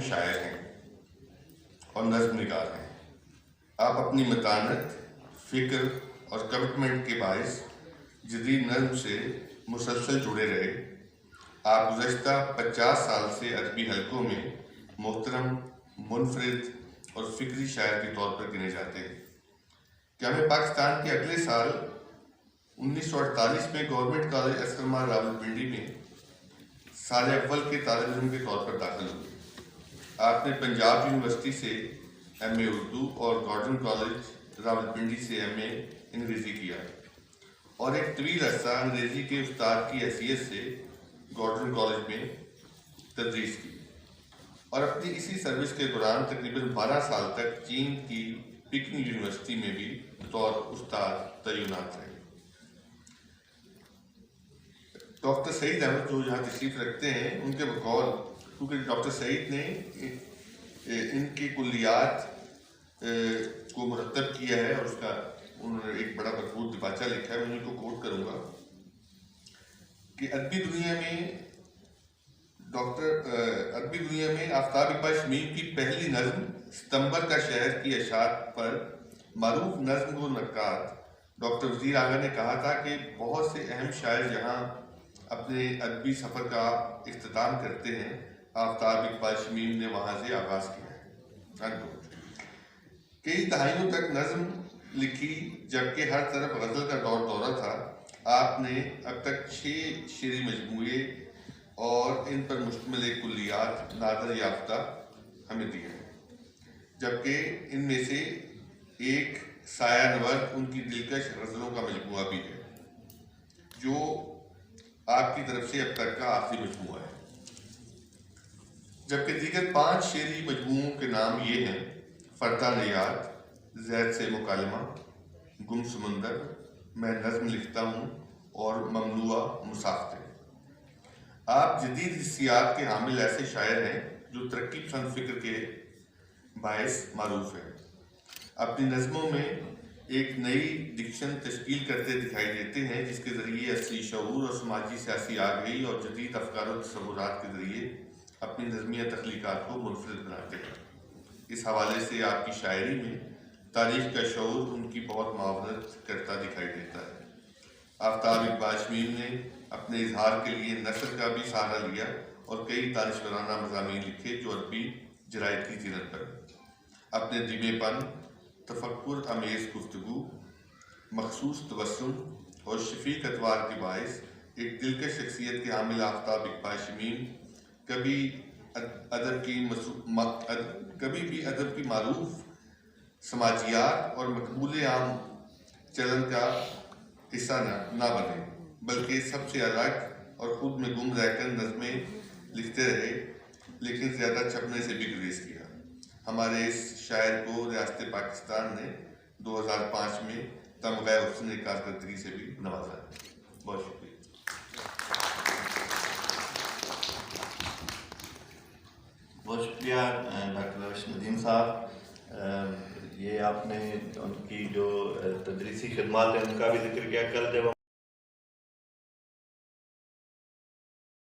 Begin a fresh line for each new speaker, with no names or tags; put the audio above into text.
شاعر ہیں اور نظم نگار ہیں۔ آپ اپنی متانت، فکر اور کمٹمنٹ کے باعث جدید نظم سے مسلسل جڑے رہے۔ آپ گزشتہ 50 سال سے ادبی حلقوں میں محترم، منفرد اور فکری شاعر کے طور پر گنے جاتے ہیں۔ قیام پاکستان کے اگلے سال 1948 میں گورنمنٹ کالج عسکر مال راولپنڈی میں سال اول کے طالب علم کے طور پر داخل ہوئے۔ آپ نے پنجاب یونیورسٹی سے ایم اے اردو اور گارڈن کالج راولپنڈی سے ایم اے انگریزی کیا اور ایک طویل عرصہ انگریزی کے استاد کی حیثیت سے گارڈن کالج میں تدریس کی اور اپنی اسی سروس کے دوران تقریباً 12 سال تک چین کی پکنگ یونیورسٹی میں بھی بطور استاد تعینات رہے۔ ڈاکٹر سعید احمد جو یہاں تشریف رکھتے ہیں، ان کے بقول، کیونکہ ڈاکٹر سعید نے ان کی کلیات کو مرتب کیا ہے اور اس کا انہوں نے ایک بڑا بھرپور دباچہ لکھا ہے، میں ان کو کوٹ کروں گا کہ ادبی دنیا میں آفتاب اقبال شمیم کی پہلی نظم ستمبر کا شہر کی اشاعت پر معروف نظم و نقاد ڈاکٹر وزیر آغا نے کہا تھا کہ بہت سے اہم شاعر جہاں اپنے ادبی سفر کا اختتام کرتے ہیں، آفتاب اقبال شمیم نے وہاں سے آغاز کیا ہے۔ کئی دہائیوں تک نظم لکھی، جبکہ ہر طرف غزل کا دورہ تھا۔ آپ نے اب تک 6 شعری مجموعے اور ان پر مشتمل ایک کلیات نادر یافتہ ہمیں دی ہیں، جبکہ ان میں سے ایک سایہ نورد ان کی دلکش غزلوں کا مجموعہ بھی ہے، جو آپ کی طرف سے اب تک کا آخری مجموعہ ہے۔ جبکہ دیگر 5 شعری مجموعوں کے نام یہ ہیں: فردانِ یاد، زید سے مکالمہ، گم سمندر، میں نظم لکھتا ہوں اور ممنوعہ مسافتیں۔ آپ جدید حسیات کے حامل ایسے شاعر ہیں جو ترقی پسند فکر کے باعث معروف ہیں۔ اپنی نظموں میں ایک نئی ڈکشن تشکیل کرتے دکھائی دیتے ہیں، جس کے ذریعے عصری شعور اور سماجی سیاسی آگہی اور جدید افکار و تصورات کے ذریعے اپنی نظمیہ تخلیقات کو منفرد بناتے ہیں۔ اس حوالے سے آپ کی شاعری میں تاریخ کا شعور ان کی بہت معاونت کرتا دکھائی دیتا ہے۔ آفتاب اقبال شمیم نے اپنے اظہار کے لیے نثر کا بھی سہارا لیا اور کئی دانشورانہ مضامین لکھے جو ادبی جرائد کی زینت پر ہیں۔ اپنے دھیمے پن، تفکر امیز گفتگو، مخصوص تبسم اور شفیق اطوار کے باعث ایک دلکش شخصیت کے حامل آفتاب اقبال شمیم کبھی بھی ادب کی معروف سماجیات اور مقبول عام چلن کا حصہ نہ بنے، بلکہ سب سے الگ اور خود میں گم رہ کر نظمیں لکھتے رہے، لیکن زیادہ چھپنے سے بھی گریز کیا۔ ہمارے اس شاعر کو ریاست پاکستان نے 2005 میں تمغہ حسن کارکردگی سے بھی نوازا ہے۔ بہت شکریہ۔
بہت شکریہ ڈاکٹر روش ندیم صاحب۔ یہ آپ نے ان کی جو تدریسی خدمات ہیں ان کا بھی ذکر کیا۔ کل جب